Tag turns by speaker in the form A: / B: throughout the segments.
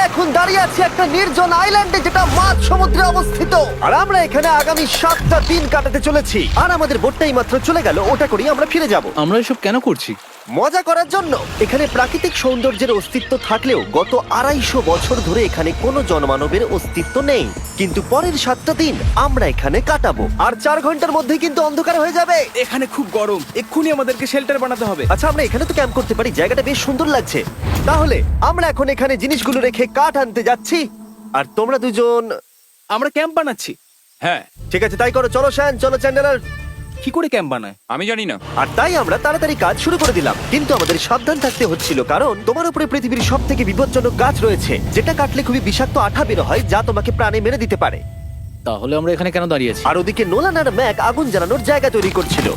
A: আমরা এখন দাঁড়িয়ে আছি একটা নির্জন আইল্যান্ডে যেটা মাঝ সমুদ্রে অবস্থিত, আর আমরা এখানে আগামী 7টা দিন কাটাতে চলেছি। আর আমাদের বোটটাই মাত্র চলে গেল, ওটা করেই আমরা ফিরে যাব
B: আমরা এসব কেন করছি?
A: মজা করার জন্য। এখানে প্রাকৃতিক সৌন্দর্যের অস্তিত্ব থাকলেও গত 250 বছর ধরে এখানে কোনো জনমানবের অস্তিত্ব নেই। কিন্তু পরের 7টা দিন আমরা এখানে কাটাবো, আর 4 ঘন্টার মধ্যে কিন্তু অন্ধকার হয়ে যাবে।
C: এখানে খুব গরম, এক্ষুনি আমাদেরকে শেল্টার বানাতে হবে।
A: আচ্ছা, আমরা এখানে তো ক্যাম্প করতে পারি, জায়গাটা বেশ সুন্দর লাগছে। তাহলে আমরা এখন এখানে জিনিসগুলো রেখে কাঠ আনতে যাচ্ছি, আর তোমরা দুজন।
C: আমরা ক্যাম্প বানাচ্ছি।
D: হ্যাঁ,
A: ঠিক আছে, তাই করো। চলো শ্যান, চলো চ্যান্ডেলার।
C: কি করে ক্যাম্প বানায়?
D: আমি জানি না।
A: আর তাই আমরা তাড়াতাড়ি কাজ শুরু করে দিলাম, কিন্তু আমাদের সাবধান থাকতে হচ্ছিল, কারণ তোমার উপরে পৃথিবীর সব থেকে বিপজ্জনক গাছ রয়েছে, যেটা কাটলে খুবই বিষাক্ত আঠা বের হয়, যা তোমাকে প্রাণে মেরে দিতে পারে।
B: তাহলে আমরা এখানে কেন দাঁড়িয়ে আছি?
A: আর ওদিকে নোলান আর ম্যাক আগুন জ্বালানোর জায়গা তৈরি করছিল।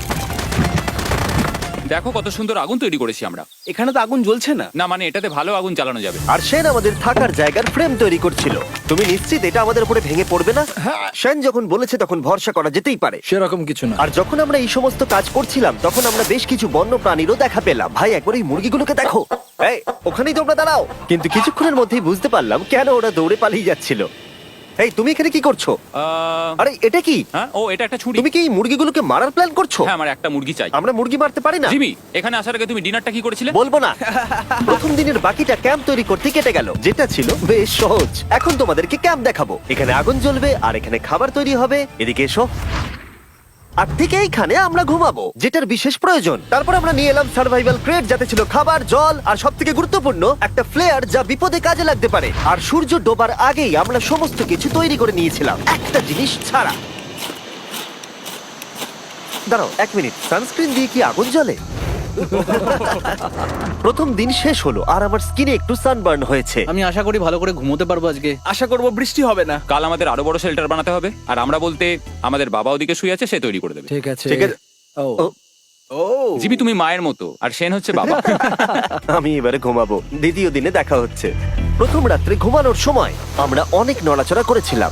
D: দেখো কত সুন্দর আগুন তৈরি করেছি আমরা।
C: এখানে তো আগুন জ্বলছে না।
D: না মানে এটাতে ভালো আগুন জ্বালানো যাবে।
A: আর সেন আমাদের থাকার জায়গার ফ্রেম তৈরি করছিল। তুমি নিশ্চিত এটা আমাদের উপরে ভেঙে পড়বে না? সেন যখন বলেছে তখন ভরসা করা যেতেই পারে।
B: সেরকম কিছু না।
A: আর যখন আমরা এই সমস্ত কাজ করছিলাম তখন আমরা বেশ কিছু বন্য প্রাণীরও দেখা পেলাম। ভাই, একবার এই মুরগিগুলোকে দেখো। এই, ওখানেই তোমরা দাঁড়াও। কিন্তু কিছুক্ষণের মধ্যেই বুঝতে পারলাম কেন ওরা দৌড়ে পালিয়ে যাচ্ছিল। এই, তুমি এখানে কি করছো? আরে এটা কি?
D: হ্যাঁ, ও এটা একটা ছুরি।
A: তুমি কি এই মুরগিগুলোকে মারার প্ল্যান করছো?
D: হ্যাঁ, আমার একটা মুরগি চাই।
A: আমরা মুরগি মারতে পারি না।
D: জিমি, এখানে আসার আগে তুমি ডিনারটা কি করেছিলে?
A: বলবো না। প্রথম দিনের বাকিটা ক্যাম্প তৈরি করতে কেটে গেল, যেটা ছিল বেশ সহজ। এখন তোমাদেরকে ক্যাম্প দেখাবো। এখানে আগুন জ্বলবে আর এখানে খাবার তৈরি হবে। এদিকে এসো। আর ঠিক এইখানে আমরা ঘুমাবো, যেটার বিশেষ প্রয়োজন। তারপর আমরা নিয়ে এলাম সার্ভাইভাল ক্রেট, যাতে ছিল খাবার, জল আর সবথেকে গুরুত্বপূর্ণ একটা ফ্লেয়ার, যা বিপদে কাজে লাগতে পারে। আর সূর্য ডোবার আগেই আমরা সমস্ত কিছু তৈরি করে নিয়েছিলাম, একটা জিনিস ছাড়া। দাঁড়াও 1 মিনিট, সানস্ক্রিন দিয়ে কি আগুন জ্বলে? প্রথম দিন শেষ হলো আর আমার স্কিনে একটু সানবার্ন হয়েছে।
B: আমি আশা করি ভালো করে ঘুমোতে পারবো আজকে।
C: আশা করব বৃষ্টি হবে না।
D: কাল আমাদের আরো বড় শেল্টার বানাতে হবে, আর আমরা বলতে আমাদের বাবা ওদিকে শুয়ে আছে, সে তৈরি করে দেবে।
B: ঠিক আছে।
A: ঠিক আছে।
B: ও
A: ও,
C: ও
D: জিমি তুমি মায়ের মতো, আর সেন হচ্ছে বাবা।
A: আমি এবারে ঘুমাবো, দ্বিতীয় দিনে দেখা হচ্ছে। প্রথম রাত্রে ঘুমানোর সময় আমরা অনেক নড়াচড়া করেছিলাম।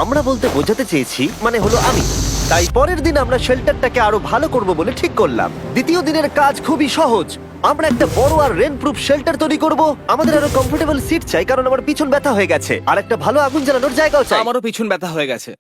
A: আমরা বলতে বোঝাতে চেয়েছি, মানে হলো আমি। তাই পরের দিন আমরা শেল্টারটাকে আরো ভালো করব বলে ঠিক করলাম। দ্বিতীয় দিনের কাজ খুবই সহজ। আমরা একটা বড় আর রেন প্রুফ শেল্টার তৈরি করব। আমাদের আরো কমফোর্টেবল সিট চাই, কারণ আমার পিছন ব্যথা হয়ে গেছে, আর একটা ভালো আগুন জ্বালানোর জায়গাও চাই।
C: আমারও পিছন ব্যথা হয়ে গেছে।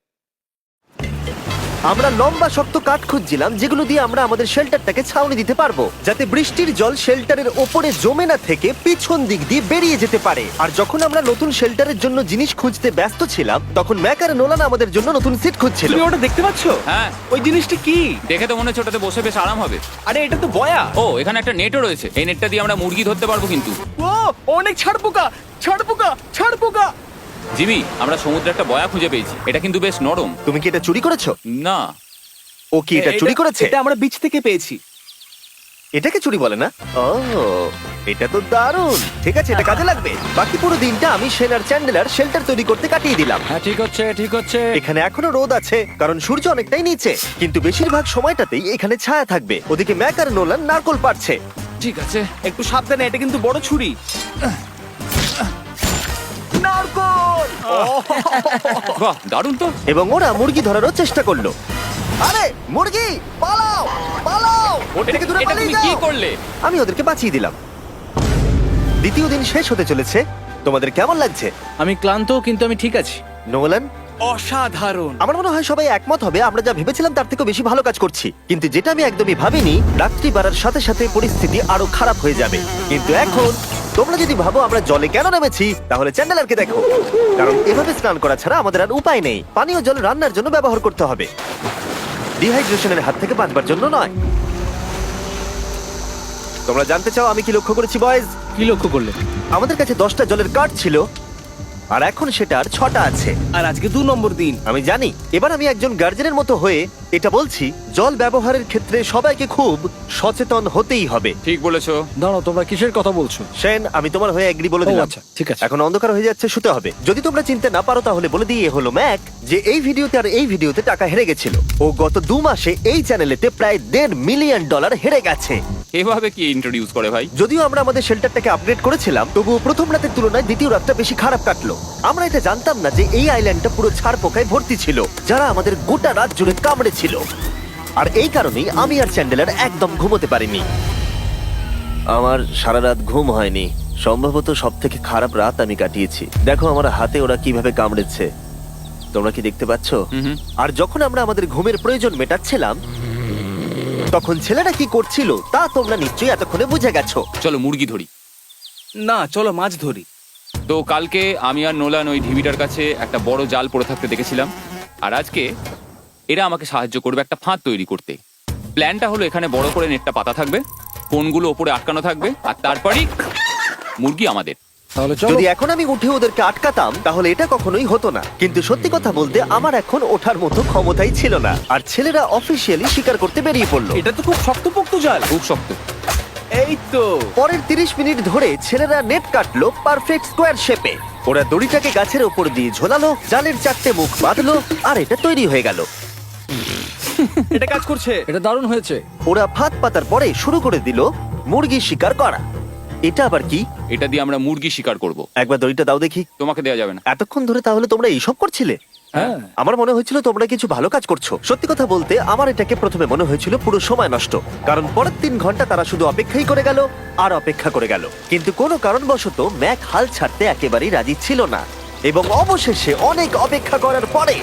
A: আমরা লম্বা শক্ত কাঠ খুঁজছিলাম, যেগুলো দিয়ে আমরা আমাদের শেল্টারটাকে ছাউনি দিতে পারবো, যাতে বৃষ্টির জল শেল্টারের ওপরে জমে না থেকে পিছন দিক দিয়ে বেরিয়ে যেতে পারে। আর যখন আমরা নতুন শেল্টারের জন্য জিনিস খুঁজতে ব্যস্ত ছিলাম, তখন ম্যাক আর নোলান আমাদের জন্য নতুন সিট খুঁজছিল।
C: তুমি ওটা দেখতে পাচ্ছো?
D: হ্যাঁ,
C: ওই জিনিসটা কি?
D: দেখে তো মনে হচ্ছে ওটাতে বসে বেশ আরাম হবে।
C: আরে এটা তো বয়া।
D: ও, এখানে একটা নেটও রয়েছে। এই নেটটা দিয়ে আমরা মুরগি ধরতে পারবো। কিন্তু
C: ও অনেক ছাড় পোকা, ছাড় পোকা, ছাড় পোকা।
D: জিমি, আমরা সমুদ্রে একটা বয়া খুঁজে পেয়েছি। এটা কিন্তু বেশ নরম।
A: তুমি কি এটা চুরি করেছো?
D: না,
A: ও কি এটা চুরি করেছে?
C: এটা আমরা বিচ থেকে পেয়েছি।
A: এটাকে চুরি বলে না? ও, এটা তো দারুণ। ঠিক আছে, এটা কাজে লাগবে। বাকি পুরো দিনটা আমি সেন আর চ্যান্ডেলার শেল্টার তৈরি করতে কাটিয়ে দিলাম।
B: হ্যাঁ, ঠিক হচ্ছে, ঠিক হচ্ছে।
A: এখানে এখনো রোদ আছে, কারণ সূর্য অনেকটাই নিচে, কিন্তু বেশিরভাগ সময়টাতেই এখানে ছায়া থাকবে। ওদিকে ম্যাক আর নোলান নারকোল পাড়ছে।
D: ঠিক আছে।
C: একটু সাবধানে, এটা কিন্তু বড় ছুরি। নারকোল।
D: বাহ, দারুণ তো।
A: এবং ওরা মুরগি ধরারও চেষ্টা করলো। আরে মুরগি, পালাও পালাও, ওর থেকে দূরে
D: এটা
A: পালিয়ে
D: তুমি কি
A: যাও।
D: করলে?
A: আমি ওদেরকে বাঁচিয়ে দিলাম। দ্বিতীয় দিন শেষ হতে চলেছে। তোমাদের কেমন লাগছে?
B: আমি ক্লান্ত, কিন্তু আমি ঠিক আছি।
A: নোলান?
C: অসাধারণ।
A: আমার মনে হয় সবাই একমত হবে আমরা যা ভেবেছিলাম তার থেকে বেশি ভালো কাজ করছি। কিন্তু যেটা আমি একদমই ভাবিনি, রাত্রি বাড়ার সাথে সাথে পরিস্থিতি আরো খারাপ হয়ে যাবে। কিন্তু এখন তোমরা যদি ভাবো আমরা জলে কেন নেমেছি, তাহলে চ্যান্ডেলারকে দেখো। কারণ এভাবে স্নান করা ছাড়া আমাদের আর উপায় নেই। পানীয় জল রান্নার জন্য ব্যবহার করতে হবে, ডিহাইড্রেশনের হাত থেকে বাঁচবার জন্য নয়। তোমরা জানতে চাও আমি কি লক্ষ্য করেছি বয়েজ?
B: কি লক্ষ্য করলে?
A: আমাদের কাছে 10টা জলের কার্ড ছিল, আর এখন সেটা আর 6টা আছে।
C: আর আজকে 2 নম্বর দিন।
A: আমি জানি। এবার আমি একজন গার্জেনের মতো হয়ে এটা বলছি, জল ব্যবহারের ক্ষেত্রে সবাইকে খুব সচেতন হতেই হবে।
D: ঠিক বলেছো।
B: দাঁড়াও, তোমরা কিসের কথা বলছো?
A: সেন, আমি তোমার হয়ে এগ্রি বলে
B: ও,
A: দিলাম।
B: আচ্ছা, ঠিক আছে।
A: এখন অন্ধকার হয়ে যাচ্ছে, শুতে হবে। যদি তোমরা চিনতে না পারো তাহলে বলে দিয়ে হলো ম্যাক, যে এই ভিডিওতে আর এই ভিডিওতে টাকা হেরে গেছিল। ও গত 2 মাসে এই চ্যানেলেতে প্রায় $1.5 মিলিয়ন হেরে গেছে।
D: এভাবে কি ইন্ট্রোডিউস করে ভাই?
A: যদিও আমরা আমাদের শেল্টারটাকে আপগ্রেড করেছিলাম, তবুও প্রথম রাতের তুলনায় দ্বিতীয় রাতটা বেশি খারাপ কাটলো। আমরা এটা জানতাম না যে এই আইল্যান্ডটা পুরো ছাড় পোকায় ভর্তি ছিল, যারা আমাদের গোটা রাত জুড়ে কামড়েছিল। আর এই কারণেই আমি আর চ্যান্ডেলার একদম ঘুমোতে পারিনি। আমার সারা রাত ঘুম হয়নি। সম্ভবত সব থেকে খারাপ রাত আমি কাটিয়েছি। দেখো আমার হাতে ওরা কিভাবে কামড়েছে, তোমরা কি দেখতে পাচ্ছ?
D: হুম।
A: আর যখন আমরা আমাদের ঘুমের প্রয়োজন মেটাচ্ছিলাম তখন ছেলেরা কি করছিল তা তোমরা নিশ্চয়ই এতক্ষণে বুঝে গেছো।
D: চলো মুরগি ধরি।
C: না, চলো মাছ ধরি।
D: তো কালকে আমি আর নোলান ওই ঢিবিটার কাছে একটা বড় জাল পড়ে থাকতে দেখেছিলাম, আর আজকে এরা আমাকে সাহায্য করবে একটা ফাঁদ তৈরি করতে। প্ল্যানটা হলো এখানে বড় করে নেটটা পাতা থাকবে, কোনগুলো ওপরে আটকানো থাকবে, আর তারপরেই মুরগি আমাদের।
B: তাহলে চলো।
A: যদি এখন আমি উঠে ওদেরকে আটকাতাম তাহলে এটা কখনোই হতো না, কিন্তু সত্যি কথা বলতে আমার এখন ওঠার মতো ক্ষমতাই ছিল না। আর ছেলেরা অফিসিয়ালি স্বীকার করতে বেরিয়ে পড়লো।
C: এটা তো খুব শক্তপোক্ত জাল।
D: খুব শক্ত।
C: এই তো।
A: পরের 30 মিনিট ধরে ছেলেরা নেট কাটলো পারফেক্ট স্কোয়ার শেপে। ওরা দড়িটাকে গাছের ওপর দিয়ে ঝোলালো, জালের 4টে মুখ বাঁধলো, আর এটা তৈরি হয়ে গেল।
C: এটা কাজ করছে।
B: এটা দারুণ হয়েছে।
A: ওরা ফাঁদ পাতার পরে শুরু করে দিল মুরগি শিকার করা। এটা আবার কি?
D: এটা দিয়ে আমরা মুরগি শিকার করব।
A: একবার দড়িটা দাও দেখি।
D: তোমাকে দেওয়া যাবে না।
A: এতক্ষণ ধরে তাহলে তোমরা এইসব করছিলে?
B: হ্যাঁ।
A: আমার মনে হয়েছিল তোমরা কিছু ভালো কাজ করছো। সত্যি কথা বলতে আমার এটাকে প্রথমে মনে হয়েছিল পুরো সময় নষ্ট, কারণ পরের 3 ঘন্টা তারা শুধু অপেক্ষাই করে গেল আর অপেক্ষা করে গেল। কিন্তু কোনো কারণবশত ম্যাক হাল ছাড়তে একেবারেই রাজি ছিল না, এবং অবশেষে অনেক অপেক্ষা করার পরে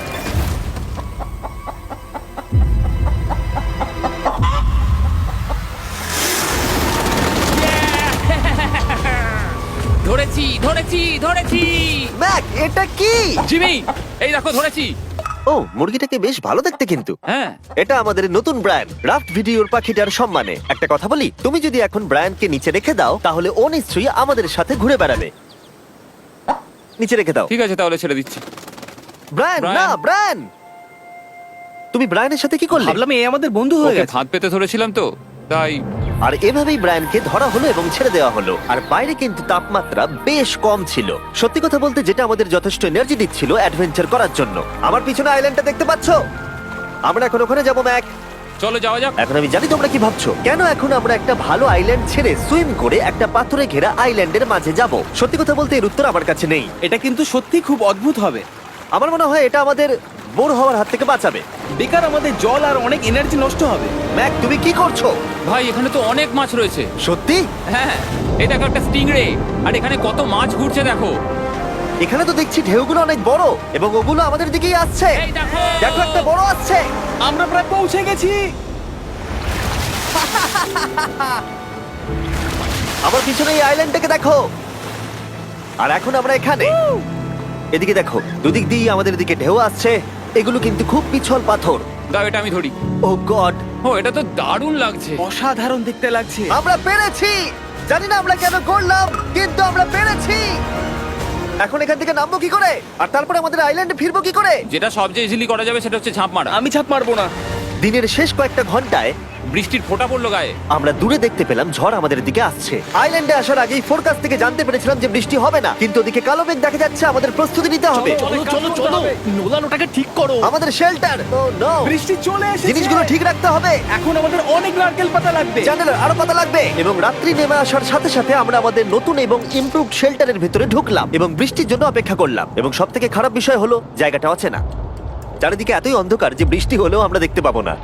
D: ধরেছি ধরেছি ধরেছি।
A: ম্যাক এটা কি?
D: জিমি, এই দেখো ধরেছি।
A: ও, মুরগিটাকে বেশ ভালো দেখতে কিন্তু।
D: হ্যাঁ।
A: এটা আমাদের নতুন ব্র্যান্ড রাফট ভিডিওর পাখিটার সম্মানে। একটা কথা বলি, তুমি যদি এখন ব্র্যান্ডকে নিচে রেখে দাও তাহলে ও নিশ্চয়ই আমাদের সাথে ঘুরে বেড়াবে। নিচে রেখে দাও।
D: ঠিক আছে, তাহলে ছেড়ে দিচ্ছি।
A: Brian,
D: Brian.
A: না ব্রায়ান, তুমি ব্রায়ানের সাথে কি করলে?
C: ভাবলাম এই আমাদের বন্ধু হয়ে
D: ওকে
C: গেছে।
D: ফাঁদ পেতে ধরেছিলাম তো, তাই।
A: আর এভাবেই ব্রায়ানকে ধরা হলো এবং ছেড়ে দেওয়া হলো। আর বাইরে কিন্তু তাপমাত্রা বেশ কম ছিল। সত্যি কথা বলতে যেটা আমাদের যথেষ্ট এনার্জি দিচ্ছিল অ্যাডভেঞ্চার করার জন্য। আমার পিছনে আইল্যান্ডটা দেখতে পাচ্ছো? আমরা এখন ওখানে যাবো ম্যাক।
D: চলো যাওয়া যাক।
A: এখন আমি জানি তোমরা কি ভাবছো, কেন এখন আমরা একটা ভালো আইল্যান্ড ছেড়ে সুইম করে একটা পাথরে ঘেরা আইল্যান্ডের মাঝে যাব? সত্যি কথা বলতে এর উত্তর আমার কাছে নেই।
C: এটা কিন্তু সত্যি খুব অদ্ভুত হবে।
A: আমার মনে হয় এটা আমাদের বোর হওয়ার হাত থেকে বাঁচাবে।
C: বেকার আমাদের জল আর অনেক এনার্জি নষ্ট হবে।
A: ম্যাক তুমি কি করছো?
D: ভাই এখানে তো অনেক মাছ রয়েছে।
A: সত্যি?
D: হ্যাঁ, এই দেখো একটা স্টিংরে, আর এখানে কত মাছ ঘুরছে দেখো।
A: এখানে তো দেখছি ঢেউগুলো অনেক বড় এবং ওগুলো আমাদের দিকেই আসছে।
D: এই দেখো।
A: দেখো একটা বড় আসছে।
C: আমরা প্রায় পৌঁছে গেছি।
A: আমার পিছনে এই আইল্যান্ডটাকে দেখো। আর এখন আমরা এখানে। এদিকে দেখো, দুদিক দিয়ে আমাদের দিকে ঢেউ আসছে। এগুলো কিন্তু খুব পিছল পাথর।
D: দাও, এটা আমি ধরি।
A: ও গড,
D: ও, এটা তো দারুণ লাগছে।
C: অসাধারণ দেখতে লাগছে।
A: আমরা পেরেছি। জানি না আমরা কেন করলাম, কিন্তু আমরা পেরেছি। এখন এখান থেকে নামবো কি করে, আর তারপরে আমাদের আইল্যান্ডে ফিরবো কি করে?
D: যেটা সবচেয়ে ইজিলি করা যাবে সেটা হচ্ছে ঝাঁপ মারা।
C: আমি ছাপ মারবো না।
A: দিনের শেষ কয়েকটা ঘন্টায়
D: বৃষ্টির ফোঁটা পড়লো গায়ে।
A: আমরা দূরে দেখতে পেলাম ঝড় আমাদের দিকে আসছে। আইল্যান্ডে আসার আগেই ফোরকাস্ট থেকে জানতে পেরেছিলাম যে বৃষ্টি হবে না, কিন্তু ওদিকে কালো মেঘ দেখা যাচ্ছে। আমাদের প্রস্তুতি নিতে হবে।
C: নোলান ওটাকে ঠিক করো।
A: আমাদের শেল্টার, ও নো,
C: বৃষ্টি চলে এসেছে।
A: জিনিসগুলো ঠিক রাখতে হবে।
C: এখন আমাদের অনেক নারকেল পাতা লাগবে।
A: জানালার আরো পাতা লাগবে। এবং রাত্রি নেমে আসার সাথে সাথে আমরা আমাদের নতুন এবং ইমপ্রুভড শেল্টারের ভিতরে ঢুকলাম এবং বৃষ্টির জন্য অপেক্ষা করলাম। এবং সব থেকে খারাপ বিষয় হলো জায়গাটা অচেনা। চারিদিকে এতই অন্ধকার যে বৃষ্টি হলেও আমরা দেখতে পাবো না।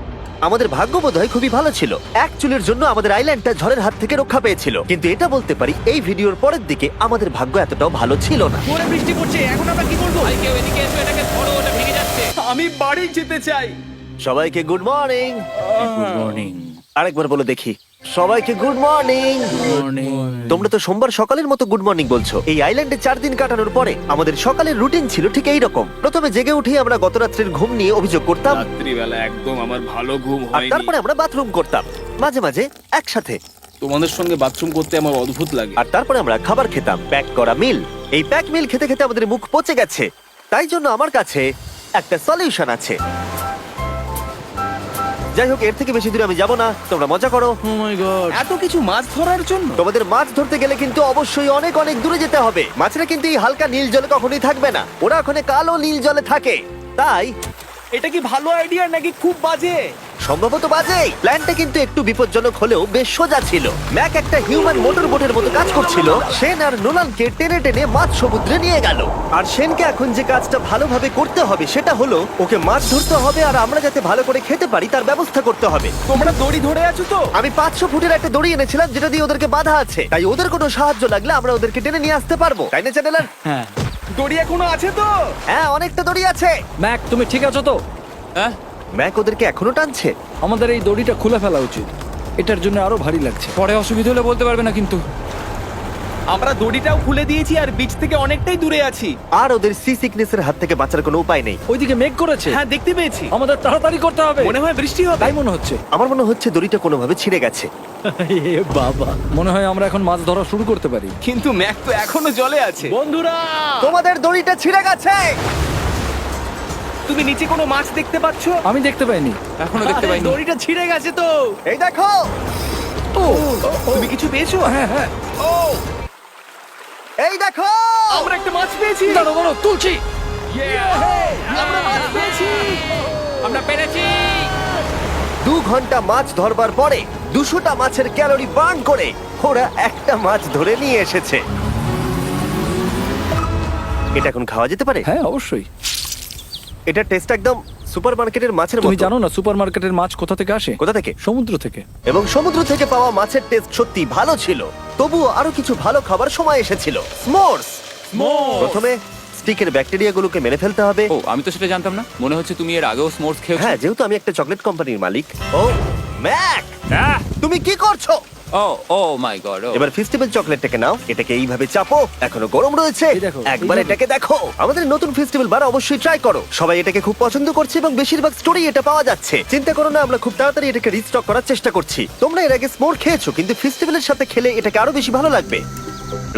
A: আমাদের ভাগ্য বোধহয় খুবই ভালো ছিল। এক চুলের জন্য আমাদের আইল্যান্ডটা ঝড়ের হাত থেকে রক্ষা পেয়েছিল, কিন্তু এটা বলতে পারি এই ভিডিওর পরের দিকে আমাদের ভাগ্য এতটাও ভালো ছিল না।
C: জোরে বৃষ্টি পড়ছে। এখন আমরা কি করবো?
D: ভাই কেউ এদিকে এসো, এটাকে ধরো, ওটা ভেঙে যাচ্ছে।
C: আমি বাড়ি যেতে চাই।
A: সবাইকে গুড মর্নিং।
B: Good morning.
A: আরেকবার বলে দেখি, সবাইকে গুড মর্নিং। তোমরা তো সোমবার সকালের মতো গুড মর্নিং বলছো। এই আইল্যান্ডে 4 দিন কাটানোর পরে আমাদের সকালের রুটিন ছিল ঠিক এই রকম। প্রথমে জেগে উঠে আমরা গত রাত্রের ঘুম নিয়ে অভিযোগ করতাম,
C: রাত্রিবেলা একদম আমার ভালো ঘুম
A: আর
C: হয়নি।
A: তারপরে আমরা বাথরুম করতাম, মাঝে মাঝে একসাথে।
C: তোমাদের সঙ্গে বাথরুম করতে আমার অদ্ভুত লাগে।
A: আর তারপরে আমরা খাবার খেতাম, প্যাক করা মিল। এই প্যাক মিল খেতে খেতে আমাদের মুখ পচে গেছে। তাই জন্য আমার কাছে একটা সলিউশন আছে। যাই হোক, এর থেকে বেশি দূরে আমি যাব না, তোমরা মজা করো।
B: ও মাই গড।
C: এত কিছু মাছ ধরার জন্য?
A: তোমাদের মাছ ধরতে গেলে কিন্তু অবশ্যই অনেক অনেক দূরে যেতে হবে। মাছেরা কিন্তু এই হালকা নীল জলে কখনোই থাকবে না, ওরা ওখানে কালো নীল জলে থাকে। তাই
C: এটা কি ভালো আইডিয়া নাকি খুব বাজে?
A: সম্ভবত বাজেই। প্ল্যানটা কিন্তু একটু বিপজ্জনক হলেও বেশ সোজা ছিল। ম্যাক একটা হিউম্যান মোটর বোটের মতো কাজ করছিল। শেন আর নোলানকে টেনে টেনে মাছ সমুদ্রে নিয়ে গেল। আর শেনকে এখন যে কাজটা ভালোভাবে করতে হবে সেটা হলো ওকে মাছ ধরতে হবে আর আমরা যাতে ভালো করে খেতে পারি তার ব্যবস্থা করতে হবে।
C: তোমরা দড়ি ধরে আছো তো?
A: আমি 500 ফুটের একটা দড়ি এনেছিলাম যেটা দিয়ে ওদেরকে বাঁধা আছে, তাই ওদের কোনো সাহায্য লাগলে আমরা ওদেরকে টেনে নিয়ে আসতে পারবো, তাই না চ্যানেলার?
B: হ্যাঁ।
C: দড়ি এখনো আছে তো?
A: হ্যাঁ, অনেকটা দড়ি আছে।
B: ম্যাক, তুমি ঠিক আছো তো?
D: হ্যাঁ,
A: ম্যাক ওদেরকে এখনো টানছে।
B: আমাদের এই দড়িটা খুলে ফেলা উচিত, এটার জন্য আরো ভারী লাগছে।
D: পরে অসুবিধা হলে বলতে পারবে না কিন্তু।
C: আমরা দড়িটাও খুলে দিয়েছি আর বিচ থেকে অনেকটাই দূরে আছি।
A: আর ওদের সি সিকনেসের হাত থেকে বাঁচার কোনো উপায় নেই।
B: ওইদিকে মেঘ করেছে।
C: হ্যাঁ, দেখতে পেয়েছি।
B: আমাদের তাড়াতাড়ি করতে হবে।
C: মনে হয় বৃষ্টি হবে।
B: তাই মনে হচ্ছে।
A: আমার মনে হচ্ছে দড়িটা কোনোভাবে ছিঁড়ে গেছে।
B: এ বাবা, মনে হয় আমরা এখন মাছ ধরা শুরু করতে পারি।
C: কিন্তু ম্যাক তো এখনো জলে আছে।
B: বন্ধুরা,
A: তোমাদের দড়িটা ছিঁড়ে গেছে।
C: তুমি নিচে কোনো মাছ দেখতে পাচ্ছো?
B: আমি দেখতে পাইনি।
D: এখনো দেখতে
C: আরে,
D: পাইনি।
C: দড়িটা ছিঁড়ে গেছে তো।
A: এই দেখো।
B: ও,
C: তুমি কিছু পেয়েছো?
B: হ্যাঁ হ্যাঁ।
C: ও,
A: এই দেখো।
C: আমরা একটা মাছ পেয়েছি।
B: দাঁড়ো দাঁড়ো, তুলছি।
C: আমরা মাছ পেয়েছি।
D: আমরা পেরেছি।
A: 2 ঘন্টা মাছ ধরবার পরে 200টা মাছের ক্যালোরি বার্ন করে ওরা একটা মাছ ধরে নিয়ে এসেছে। এটা এখন খাওয়া যেতে পারে?
B: হ্যাঁ, অবশ্যই।
A: এটা টেস্ট একদম সুপারমার্কেটের মাছের
B: তুমি
A: মতো।
B: জানো না সুপারমার্কেটের মাছ কোথা থেকে আসে?
A: কোথা থেকে?
B: সমুদ্র থেকে।
A: এবং সমুদ্র থেকে পাওয়া মাছের টেস্ট সত্যি ভালো ছিল। তবুও আরো কিছু ভালো খাবার সময় এসেছিল। স্মোর্স। প্রথমে স্টিকের ব্যাকটেরিয়াগুলোকে মেরে ফেলতে হবে।
D: ও, আমি তো সেটা জানতাম না। মনে হচ্ছে তুমি এর আগেও স্মোর্টস খেয়েছো।
A: হ্যাঁ, যেহেতু আমি একটা চকলেট কোম্পানির মালিক। ও ম্যাক,
D: আহ!
A: তুমি কি করছো?
D: ও মাই গড।
A: এবার ফেস্টিভ্যাল চকলেটটাকে নাও, এটাকে এইভাবে চাপো, এখনো গরম রয়েছে।
B: এই দেখো,
A: একবার
B: এইভাবে।
A: এটাকে দেখো। আমাদের নতুন ফেস্টিভ্যাল বার অবশ্যই ট্রাই করো। সবাই এটাকে খুব পছন্দ করছে এবং বেশিরভাগ স্টোরি এটা পাওয়া যাচ্ছে। চিন্তা করো না, আমরা খুব তাড়াতাড়ি এটাকে রিস্টক করার চেষ্টা করছি। তোমরা এর আগে স্মোর খেয়েছো, কিন্তু ফেস্টিভ্যালের সাথে খেলে এটাকে আরো বেশি ভালো লাগবে।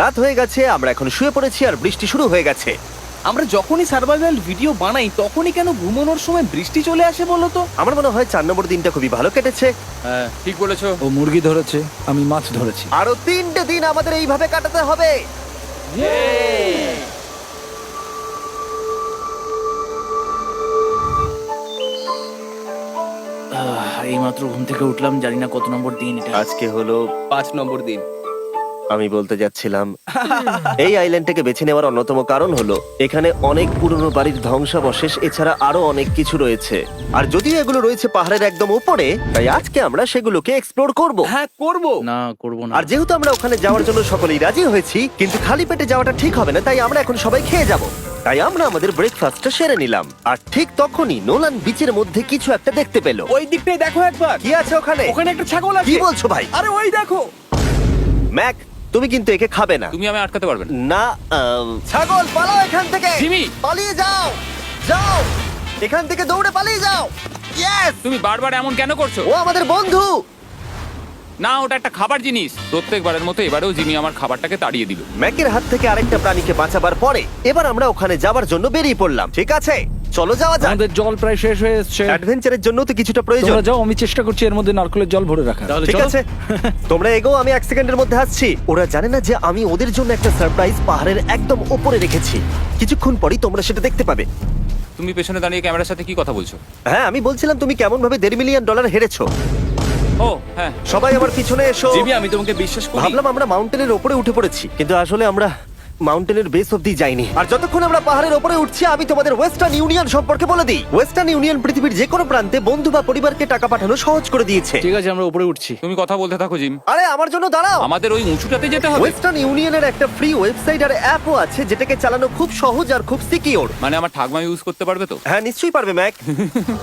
A: রাত হয়ে গেছে, আমরা এখন শুয়ে পড়েছি আর বৃষ্টি শুরু হয়ে গেছে।
C: আমরা যখনই সার্ভাইভাল ভিডিও বানাই তখনই কেন ঘুমানোর সময় বৃষ্টি চলে আসে বলো তো?
A: আমার মনে হয় 4 নম্বর দিনটা খুবই ভালো কেটেছে।
D: হ্যাঁ, ঠিক বলেছো।
B: ও মুরগি ধরেছে, আমি মাছ ধরেছি।
A: আরো 3টে দিন আমাদের এইভাবে কাটাতে হবে।
B: এইমাত্র ঘুম থেকে উঠলাম, জানি না কত নম্বর দিন এটা।
A: আজকে হলো
C: 5 নম্বর দিন।
A: আমি বলতে যাচ্ছিলাম এই আইল্যান্ডটাকে বেছে নেওয়ার অন্যতম কারণ হলো এখানে অনেক পুরনো বাড়ির ধ্বংসাবশেষ এছাড়া আরো অনেক কিছু রয়েছে। আর যদিও এগুলো রয়েছে পাহাড়ের একদম উপরে, তাই আজকে আমরা সেগুলোকে এক্সপ্লোর করব।
C: হ্যাঁ, করব।
B: না, করব না।
A: আর যেহেতু আমরা ওখানে যাওয়ার জন্য সকলেই রাজি হয়েছি, কিন্তু খালি পেটে যাওয়াটা ঠিক হবে না, তাই আমরা এখন সবাই খেয়ে যাব। তাই আমরা আমাদের ব্রেকফাস্টটা সেরে নিলাম। আর ঠিক তখনই নোলান বিচের মধ্যে কিছু একটা দেখতে পেল।
C: ওই দিকটাই দেখো একবার।
A: কি আছে ওখানে?
C: ওখানে একটা ছাগল আছে।
A: কি বলছো ভাই?
C: আরে ওই দেখো।
A: ম্যাক, তুমি কিন্তু একে খাবে না।
D: তুমি আমি আটকাতে পারবে না।
A: না, ছাগল পালাও এখান থেকে।
D: জিমি!
A: পালিয়ে যাও, যাও এখান থেকে, দৌড়ে পালিয়ে যাও। ইয়েস,
D: তুমি বারবার এমন কেন করছো?
A: ও আমাদের বন্ধু।
D: না, ওটা একটা খাবার জিনিস। প্রত্যেকবারের মতো এবারেও জিমি আমার খাবারটাকে তাড়িয়ে দিল।
A: ম্যাকের হাত থেকে আরেকটা প্রাণীকে বাঁচাবার পরে এবার আমরা ওখানে যাবার জন্য বেরিয়ে পড়লাম। ঠিক আছে, চলো যাওয়া যাক।
B: আমাদের জল প্রায় শেষ হয়ে এসেছে।
A: অ্যাডভেঞ্চারের জন্য তো কিছুটা প্রয়োজন।
B: তোমরা যাও, আমি চেষ্টা করছি এর মধ্যে নারকেলের জল ভরে রাখা।
A: ঠিক আছে, তোমরা এগো, আমি 1 সেকেন্ডের মধ্যে আসছি। ওরা জানে না যে আমি ওদের জন্য একটা সারপ্রাইজ পাহাড়ের একদম উপরে রেখেছি। কিছুক্ষণ পরেই তোমরা সেটা দেখতে পাবে।
D: তুমি পেছনে দাঁড়িয়ে ক্যামেরার সাথে কি কথা বলছো?
A: হ্যাঁ, আমি বলছিলাম তুমি কেমন ভাবে $1.5 মিলিয়ন হেরেছো।
D: ও হ্যাঁ,
A: সবাই আমার পিছনে এসো।
C: জিমি, আমি তোমাকে বিশ্বাস করি।
A: ভাবলাম আমরা মাউন্টেনের উপরে উঠে পড়েছি, কিন্তু আসলে আমরা মাউন্টেনের বেস অব্দি যাইনি। আর যতক্ষণ আমরা পাহাড়ের উপরে উঠছি, আমি তোমাদের ওয়েস্টার্ন ইউনিয়ন সম্পর্কে বলে দিই। ওয়েস্টার্ন ইউনিয়ন পৃথিবীর যে কোনো প্রান্তে বন্ধু বা পরিবারকে টাকা পাঠানো সহজ করে দিয়েছে।
B: ঠিক আছে, আমরা উপরে উঠছি।
D: তুমি কথা বলতে থাকো জিম।
A: আরে আমার জন্য দাঁড়াও।
D: আমাদের ওই উঁচুটাতে যেতে হবে।
A: ওয়েস্টার্ন ইউনিয়নের একটা ফ্রি ওয়েবসাইট আর অ্যাপও আছে, যেটাকে চালানো খুব সহজ আর খুব সিকিউর।
D: মানে আমার ঠাকমা ইউজ করতে পারবে তো?
A: হ্যাঁ, নিশ্চয়ই পারবে ম্যাক।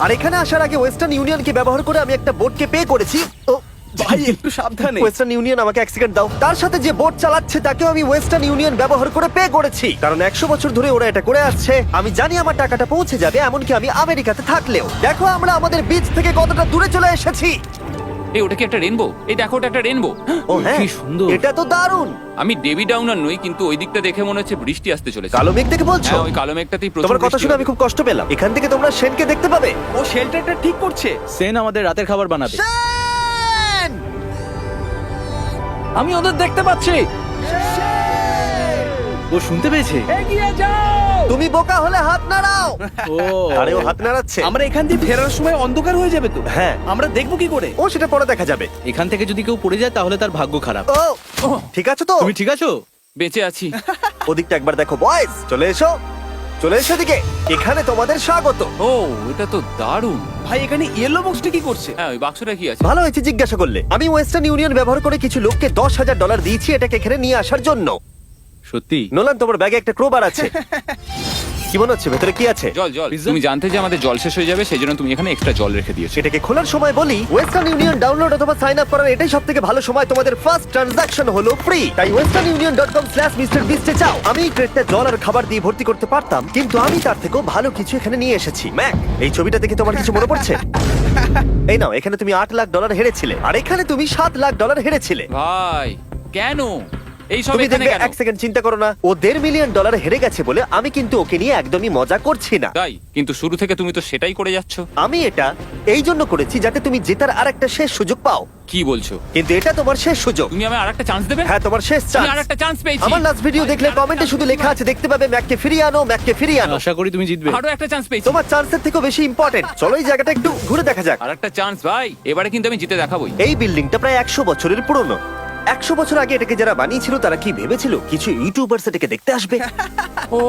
A: আর এখানে আসার আগে ওয়েস্টার্ন ইউনিয়নকে ব্যবহার করে আমি একটা বোটকে পে করেছি। ও
C: ভাই, একটু সাবধানে।
A: ওয়েস্টার্ন ইউনিয়ন আমাকে 1 সেকেন্ড দাও। তার সাথে যে বোট চালাচ্ছে তাকেও আমি ওয়েস্টার্ন ইউনিয়ন ব্যবহার করে পে করেছি, কারণ 100 বছর ধরে ওরা এটা করে আসছে। আমি জানি আমার টাকাটা পৌঁছে যাবে, এমনকি আমি আমেরিকাতে থাকলেও। দেখো আমরা আমাদের বিচ থেকে কতটা দূরে চলে এসেছি।
D: এই ওটা কি একটা রেনবো? এই দেখো, ওটা একটা রেনবো।
A: ও হ্যাঁ,
B: কি সুন্দর।
A: এটা তো দারুণ।
D: আমি ডেভি ডাউনার নই, কিন্তু ওই দিকটা দেখে মনে হচ্ছে বৃষ্টি আসতে চলেছে।
A: কালো মেঘ দেখে বলছো?
D: হ্যাঁ, ওই কালো মেঘটাতেই প্রচুর
A: তোমার কথা
D: বৃষ্টি
A: শুনে
D: হবে।
A: আমি খুব কষ্ট পেলাম। এখান থেকে তোমরা শেনকে দেখতে পাবে।
C: ও শেল্টারটা ঠিক করছে।
B: সেন আমাদের রাতের খাবার বানাবে।
A: শেন!
B: আমি ওদের দেখতে পাচ্ছি।
C: ও শুনতে পেয়েছে।
B: এগিয়ে যাও।
A: তুমি বোকা হলে হাত নাড়াও।
C: ও
A: আরে ও হাত নাড়াচ্ছে।
C: আমরা এখান দিয়ে ফেরার সময় অন্ধকার হয়ে যাবে তো।
A: হ্যাঁ।
C: আমরা দেখবো কি করে?
A: ও সেটা পরে দেখা যাবে।
C: এখান থেকে যদি কেউ পড়ে যায় তাহলে তার ভাগ্য খারাপ।
A: ও ঠিক আছে তো?
C: তুমি ঠিক আছো?
D: বেঁচে আছি।
A: ওদিকটা একবার দেখো বয়েজ, চলে এসো, চলে এসো দিকে। এখানে তোমাদের স্বাগত।
D: ও এটা তো দারুণ।
C: ভাই এখানে ইয়েলো বক্সটা কি করছে?
D: হ্যাঁ ওই বাক্সটা কি আছে?
A: ভালো হয়েছে জিজ্ঞাসা করলে। আমি ওয়েস্টার্ন ইউনিয়ন ব্যবহার করে কিছু লোককে $10,000 দিয়েছি এটাকে এখানে নিয়ে আসার জন্য।
C: সত্যি?
A: নোলান, তোমার ব্যাগে একটা ক্রোবার আছে। কি মনে হচ্ছে ভেতরে কি আছে?
D: জল জল।
C: Pizza?
D: তুমি জানতে যে আমাদের জল শেষ হয়ে যাবে সেই জন্য তুমি এখানে এক্সট্রা জল রেখে দিয়েছো।
A: সেটাকে খোলার সময় বলি, ওয়েস্টার্ন ইউনিয়ন ডাউনলোড অথবা সাইন আপ করার এটাই সবথেকে ভালো সময়। তোমাদের ফার্স্ট ট্রানজাকশন হলো ফ্রি। তাই westernunion.com/MrBeast এ যাও। আমি এই ক্রেটটা জল আর খাবার দিয়ে ভর্তি করতে পারতাম, কিন্তু আমি তার থেকেও ভালো কিছু এখানে নিয়ে এসেছি। ম্যাক, এই ছবিটা দেখে তোমার কিছু মনে পড়ছে? এই নাও, এখানে তুমি $8 লাখ হেরেছিলে, আর এখানে তুমি $7 লাখ হেরেছিলে।
D: ভাই কেন এই সব
A: তুমি
D: এখানে
A: দেখবে,
D: কেন?
A: এক সেকেন্ড চিন্তা করো না। ও $1.5 মিলিয়ন হেরে গেছে বলে আমি কিন্তু ওকে নিয়ে একদমই মজা করছি না।
D: তাই কিন্তু শুরু থেকে তুমি তো সেটাই করে যাচ্ছ।
A: আমি এটা এই জন্য করেছি যাতে তুমি জেতার আর একটা শেষ সুযোগ পাও,
D: কি বলছো?
A: কিন্তু এটা তোমার শেষ সুযোগ।
D: তুমি আমায় আরেকটা চান্স দেবে?
A: হ্যাঁ, তোমার শেষ
D: আমি
A: চান্স।
D: আরেকটা চান্স পেয়েছি।
A: আমার লাস্ট ভিডিও দেখলে কমেন্টে শুধু লেখা আছে, দেখতে পাবে ম্যাককে ফিরিয়ে আনো, ম্যাককে ফিরিয়ে আনো।
C: আশা করি তুমি জিতবে।
D: আরো একটা চান্স পেয়েছি।
A: তোমার চান্সের থেকেও বেশি ইম্পর্টেন্ট। চলো এই জায়গাটা একটু ঘুরে দেখা যাক।
D: আরেকটা চান্স ভাই, এবারে কিন্তু আমি জিতে দেখাবোই।
A: এই বিল্ডিংটা প্রায় 100 বছরের পুরনো। 100 বছর আগে এটাকে যারা বানিয়েছিল তারা কি ভেবেছিল কিছু ইউটিউবার্স এটাকে দেখতে আসবে?
D: ও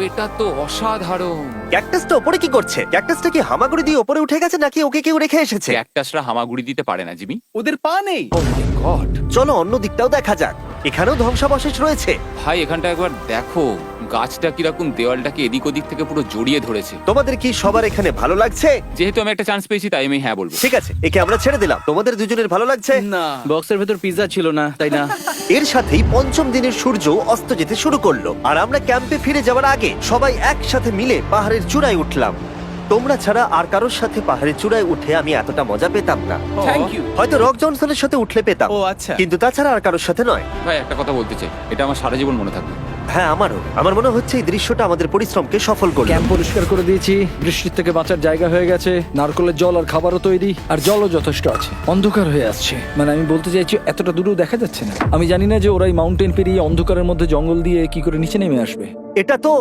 D: এটা তো অসাধারণ।
A: ক্যাকটাসটা ওপরে কি করছে? ক্যাকটাসটা কি হামাগুড়ি দিয়ে ওপরে উঠে গেছে নাকি ওকে কেউ রেখে এসেছে?
D: ক্যাকটাসরা হামাগুড়ি দিতে পারে না জিমি।
C: ওদের পা নেই।
D: ও মাই গড।
A: চলো অন্য দিকটাও দেখা যাক। এখানেও ধ্বংসাবশেষ রয়েছে।
D: ভাই এখানটা একবার দেখো, গাছটা কিরকম দেওয়ালটাকে এদিক ওদিক থেকে পুরো জড়িয়ে ধরেছে।
A: তোমাদের কি সবার এখানে ভালো লাগছে?
D: যেহেতু আমি একটা চান্স পেয়েছি তাই আমি হ্যাঁ বলবো।
A: ঠিক আছে, একে আমরা ছেড়ে দিলাম। তোমাদের দুজনের ভালো লাগছে?
C: না, বক্সের ভেতর পিৎজা ছিল না, তাই না?
A: এর সাথেই পঞ্চম দিনের সূর্য অস্ত যেতে শুরু করলো, আর আমরা ক্যাম্পে ফিরে যাওয়ার আগে সবাই একসাথে মিলে পাহাড়ের চূড়ায় উঠলাম। তোমরা ছাড়া আর কারোর সাথে পাহাড়ের চূড়ায় উঠে আমি এতটা মজা পেতাম না।
C: Thank you.
A: হয়তো রক জনসনের সাথে উঠলে পেতাম,
C: ও আচ্ছা।
A: কিন্তু তাছাড়া আর কারোর সাথে নয়।
D: ভাই একটা কথা বলতে চাই, এটা আমার সারা জীবন মনে থাকবে।
A: হ্যাঁ, আমারও। আমার মনে হচ্ছে এই দৃশ্যটা আমাদের পরিশ্রমকে সফল করলো।
B: ক্যাম্প পরিষ্কার করে দিয়েছি, বৃষ্টির থেকে বাঁচার জায়গা হয়ে গেছে, নারকেলের জল আর খাবারও তৈরি, আর জলও যথেষ্ট আছে। অন্ধকার হয়ে আসছে, মানে আমি বলতে চাইছি এতটা দূরেও দেখা যাচ্ছে না। আমি জানি না যে ওরা এই মাউন্টেন পেরিয়ে অন্ধকারের মধ্যে জঙ্গল দিয়ে কি করে নিচে নেমে আসবে।
A: এটা তো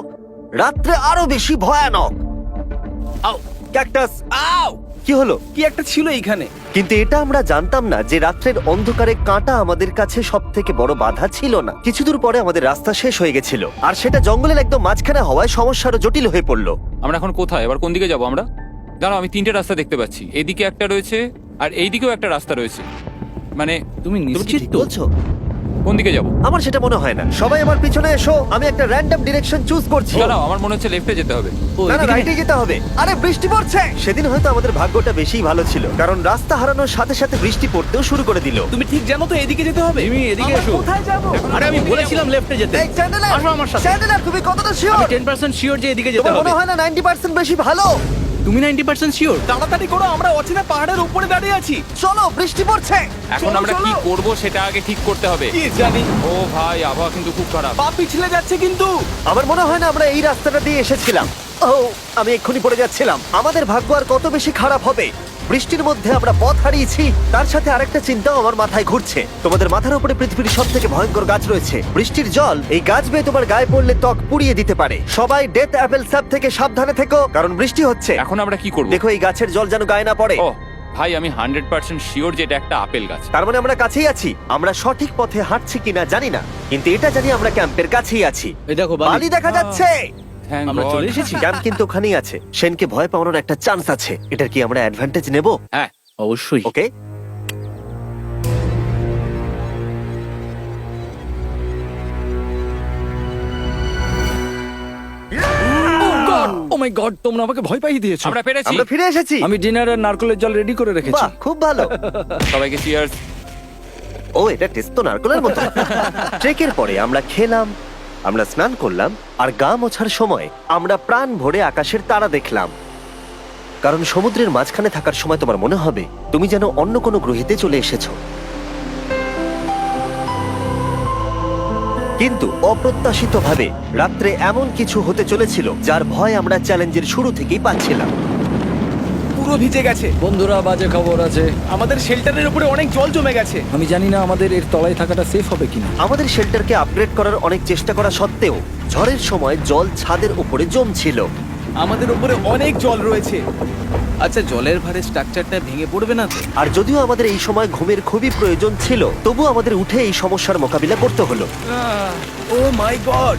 A: রাত্রে আরো বেশি ভয়ানক।
C: আউ,
A: ক্যাকটাস,
C: আউ!
A: কি হলো?
C: কি একটা ছিল এইখানে।
A: কিন্তু এটা আমরা জানতাম না যে রাত্রের অন্ধকারে কাঁটা আমাদের কাছে সব থেকে বড় বাধা ছিল না। কিছু দূর পরে আমাদের রাস্তা শেষ হয়ে গেছিল, আর সেটা জঙ্গলের একদম মাঝখানে হওয়ায় সমস্যা আরো জটিল হয়ে পড়লো।
D: আমরা এখন কোথায়, এবার কোন দিকে যাবো আমরা? দাঁড়াও, আমি তিনটে রাস্তা দেখতে পাচ্ছি। এদিকে একটা রয়েছে আর এইদিকেও একটা রাস্তা রয়েছে। মানে
C: তুমি
A: তুমি কি
C: নিশ্চিত
A: ঠিক
C: তো?
A: বলছো?
D: কোন দিকে যাবো?
A: আমার সেটা মনে হয় না। সবাই আমার পিছনে এসো, আমি একটা র্যান্ডম ডিরেকশন চুজ করছি।
D: দাঁড়াও, আমার মনে হচ্ছে লেফটে যেতে হবে।
C: ও,
A: না না,
C: এদিকে?
A: রাইটে যেতে হবে। আরে বৃষ্টি পড়ছে। সেদিন হয়তো আমাদের ভাগ্যটা বেশিই ভালো ছিল, কারণ রাস্তা হারানোর সাথে সাথে বৃষ্টি পড়তেও শুরু করে দিল।
C: তুমি ঠিক জানো তো এদিকে যেতে হবে?
B: জিমি, এদিকে
C: আমরা
B: এসো।
C: কোথায় যাব? আরে আমি বলেছিলাম লেফটে যেতে।
A: এই চ্যান্ডেলার,
C: আসো আমার সাথে।
A: চ্যান্ডেলার, তুমি কতটা শিওর?
C: আমি 10% শিওর যে এদিকে যেতে
A: তোমার
C: হবে।
A: মনে হয় না 90% বেশি ভালো?
C: তুমি 90% শিওর? তাড়াতাড়ি করো, আমরা অচেনা পাহাড়ের উপরে দাঁড়িয়ে আছি।
A: চলো, বৃষ্টি পড়ছে।
D: এখন
C: চলো,
D: আমরা কি
C: চলো।
D: করব সেটা আগে ঠিক করতে হবে।
C: কি জানি,
D: ও ভাই, আবহাওয়া কিন্তু খুব খারাপ।
C: পা পিছলে যাচ্ছে কিন্তু।
A: আমার মনে হয় না আমরা এই রাস্তাটা দিয়ে এসেছিলাম। ও, আমি এক্ষুনি পড়ে যাচ্ছিলাম। আমাদের ভাগ্য আর কত বেশি খারাপ হবে। বৃষ্টির মধ্যে আমরা পথ হারিয়েছি, তার সাথে আরেকটা চিন্তাও আমার মাথায় ঘুরছে। তোমাদের মাথার উপরে পৃথিবীর সব থেকে ভয়ঙ্কর গাছ রয়েছে। বৃষ্টির জল এই গাছ বেয়ে তোমার গায়ে পড়লে ত্বক পুড়িয়ে দিতে পারে। সবাই ডেথ অ্যাপেল স্যাপ থেকে সাবধানে থেকো, কারণ বৃষ্টি হচ্ছে।
D: এখন আমরা কি করব?
A: দেখো, এই গাছের জল যেন গায়ে না পড়ে।
D: ও ভাই, আমি 100% শিওর যে এটা একটা আপেল গাছ।
A: তার মানে আমরা কাছেই আছি। আমরা সঠিক পথে হাঁটছি কিনা জানি না, কিন্তু এটা জানি আমরা ক্যাম্পের কাছেই আছি।
C: এই দেখো
A: বালি দেখা যাচ্ছে।
D: Thank
C: আমরা
D: God.
C: চলে এসেছি।
A: ক্যাম্প কিন্তু ওখানেই আছে। সেনকে ভয় পাওয়ানোর একটা চান্স আছে। এটার কি আমরা অ্যাডভান্টেজ নেব?
D: হ্যাঁ,
C: অবশ্যই।
A: ওকে,
B: ও মাই গড, তোমরা আমাকে ভয় পাইয়ে দিয়েছো।
D: আমরা পেরেছি।
A: আমরা ফিরে এসেছি।
B: আমি ডিনার আর নারকেলের জল রেডি করে রেখেছি।
A: বাহ, খুব ভালো।
D: সবাইকে চিয়ার্স।
A: ও, এটা টেস্ট তো নারকেলের মতো। ট্রেকের পরে আমরা খেলাম, আমরা স্নান করলাম, আর গা মোছার সময় আমরা প্রাণ ভরে আকাশের তারা দেখলাম। কারণ সমুদ্রের মাঝখানে থাকার সময় তোমার মনে হবে তুমি যেন অন্য কোনো গ্রহেতে চলে এসেছো। কিন্তু অপ্রত্যাশিতভাবে রাত্রে এমন কিছু হতে চলেছিল যার ভয় আমরা চ্যালেঞ্জের শুরু থেকেই পাচ্ছিলাম।
C: পুরো পুরো ভিজে গেছে।
B: বন্ধুরা, বাজে খবর আছে।
C: আমাদের শেল্টারের উপরে অনেক জল জমে গেছে।
B: আমি জানি না আমাদের এর তলায় থাকাটা সেফ হবে কিনা।
A: আমাদের শেল্টারকে আপগ্রেড করার অনেক চেষ্টা করা সত্ত্বেও ঝড়ের সময় জল ছাদের উপরে জমছিল।
C: আমাদের উপরে অনেক জল রয়েছে। আচ্ছা, জলের ভারে স্ট্রাকচারটা ভেঙে পড়বে না তো?
A: আর যদিও আমাদের এই সময় ঘুমের খুবই প্রয়োজন ছিল, তবু আমাদের উঠে এই সমস্যার মোকাবিলা করতে হলো।
C: ও মাই গড,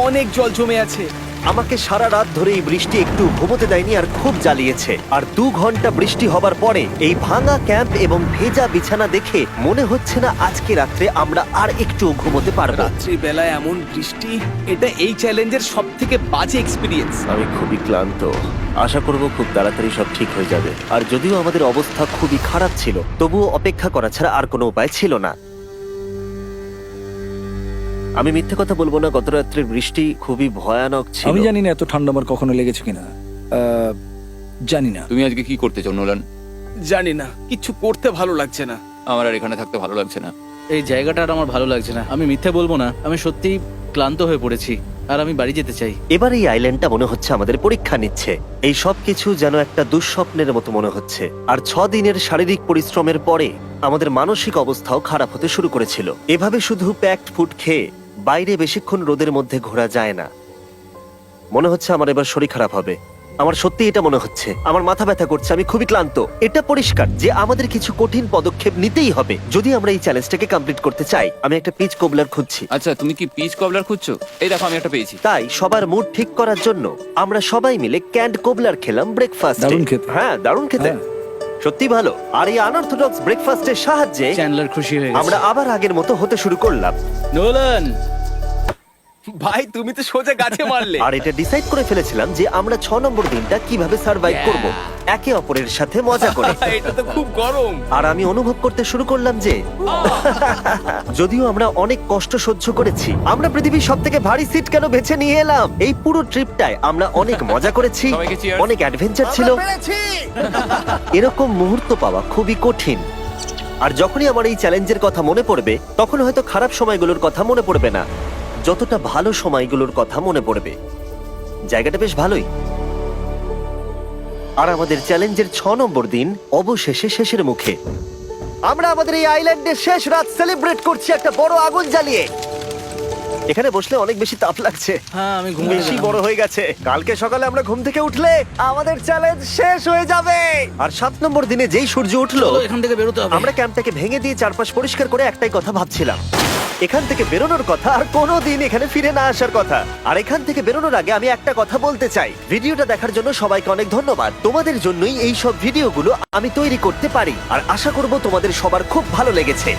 C: অনেক জল জমে আছে।
A: আমাকে সারা রাত ধরে এই বৃষ্টি একটু ঘুমোতে দেয়নি আর খুব জ্বালিয়েছে। আর 2 ঘন্টা বৃষ্টি হবার পরে এই ভাঙা ক্যাম্প এবং ভেজা বিছানা দেখে মনে হচ্ছে না আজকে রাত্রে আমরা আর একটু ঘুমোতে পারবো।
C: রাত্রি বেলায় এমন বৃষ্টি, এটা এই চ্যালেঞ্জের সব থেকে বাজে এক্সপিরিয়েন্স।
A: আমি খুবই ক্লান্ত। আশা করব খুব তাড়াতাড়ি সব ঠিক হয়ে যাবে। আর যদিও আমাদের অবস্থা খুবই খারাপ ছিল, তবুও অপেক্ষা করা ছাড়া আর কোনো উপায় ছিল না। আমি মিথ্যে কথা বলবো না, গত রাত্রের বৃষ্টি খুবই ভয়ানক ছিল।
B: আমি জানি না এত ঠান্ডা আমার কখনো লেগেছে কিনা। জানি না।
D: তুমি আজকে কি করতে চাও নোলান?
C: জানি না, কিছু করতে ভালো লাগছে না।
D: আমার আর এখানে থাকতে ভালো লাগছে না।
E: এই জায়গাটা আর আমার ভালো লাগছে না। আমি মিথ্যে বলবো না, আমি সত্যিই ক্লান্ত হয়ে পড়েছি আর আমি বাড়ি যেতে চাই।
A: এবার এই আইল্যান্ডটা মনে হচ্ছে আমাদের পরীক্ষা নিচ্ছে। এই সব কিছু যেন একটা দুঃস্বপ্নের মতো মনে হচ্ছে। আর 6 দিনের শারীরিক পরিশ্রমের পরে আমাদের মানসিক অবস্থাও খারাপ হতে শুরু করেছিল। এভাবে শুধু প্যাকড ফুড খেয়ে বাইরে বেশিক্ষণ রোদের মধ্যে ঘোরা যায় না। মনে হচ্ছে আমার এবার শরীর খারাপ হবে। আমার সত্যি এটা মনে হচ্ছে। আমার মাথা ব্যথা করছে, আমি খুবই ক্লান্ত। এটা পরিষ্কার যে আমাদের কিছু কঠিন পদক্ষেপ নিতেই হবে যদি আমরা এই চ্যালেঞ্জটাকে কমপ্লিট করতে চাই। আমি একটা পিচ কোবলার খুঁজছি।
D: আচ্ছা, তুমি কি পিচ কবলার খুঁজছো? এই দেখো, আমি একটা পেয়েছি।
A: তাই সবার মুড ঠিক করার জন্য আমরা সবাই মিলে ক্যান্ড কোবলার খেলাম ব্রেকফাস্টে।
B: দারুণ খেতে।
A: হ্যাঁ, দারুণ খেতে।
B: হ্যাঁ।
A: সত্যি ভালো। আর এই আনঅর্থোডক্স ব্রেকফাস্টের সাহায্যে
E: চ্যান্ডলার খুশি হয়ে গেছে।
A: আমরা আবার আগের মতো হতে শুরু করলাম।
E: নোলান,
C: ভাই, তুমি তো সোজা গাছে মারলে।
A: আর এটা ডিসাইড করে ফেলেছিলাম যে আমরা 6 নম্বর দিনটা কিভাবে সার্ভাইভ করব, একে অপরের সাথে মজা করে।
C: এটা তো খুব গরম।
A: আর আমি অনুভব করতে শুরু করলাম যে যদিও আমরা অনেক কষ্ট সহ্য করেছি, আমরা পৃথিবীর সব থেকে ভারী সিট কেন বেছে নিয়ে এলাম। এই পুরো ট্রিপটায় আমরা অনেক মজা করেছি,
D: সবাইকে cheers।
A: অনেক অ্যাডভেঞ্চার ছিল। এরকম মুহূর্ত পাওয়া খুবই কঠিন। আর যখনই আমার এই চ্যালেঞ্জের কথা মনে পড়বে, তখন হয়তো খারাপ সময়গুলোর কথা মনে পড়বে না, যতটা ভালো সময়গুলোর কথা মনে পড়বে। জায়গাটা বেশ ভালোই। আর আমাদের চ্যালেঞ্জের 6 নম্বর দিন অবশেষে শেষের মুখে। আমরা আমাদের এই আইল্যান্ডের শেষ রাত সেলিব্রেট করছি একটা বড় আগুন জ্বালিয়ে। এখানে বসলে অনেক বেশি তাপ লাগছে।
E: হ্যাঁ, আমি ঘুমিয়ে
A: বেশি
E: গেলাম।
A: বড় হয়ে গেছে। কালকে সকালে আমরা ঘুম থেকে উঠলে আমাদের চ্যালেঞ্জ শেষ হয়ে যাবে। আর 7 নম্বর দিনে যেই সূর্য উঠলো,
E: চলো, এখান থেকে বেরোতে হবে।
A: আমরা ক্যাম্পটাকে ভেঙে দিয়ে চারপাশ পরিষ্কার করে একটাই কথা ভাবছিলাম, এখান থেকে বেরোনোর কথা আর কোনোদিন এখানে ফিরে না আসার কথা। আর এখান থেকে বেরোনোর আগে আমি একটা কথা বলতে চাই, ভিডিওটা দেখার জন্য সবাইকে অনেক ধন্যবাদ। তোমাদের জন্যই এই সব ভিডিওগুলো আমি তৈরি করতে পারি। আর আশা করব তোমাদের সবার খুব ভালো লেগেছে।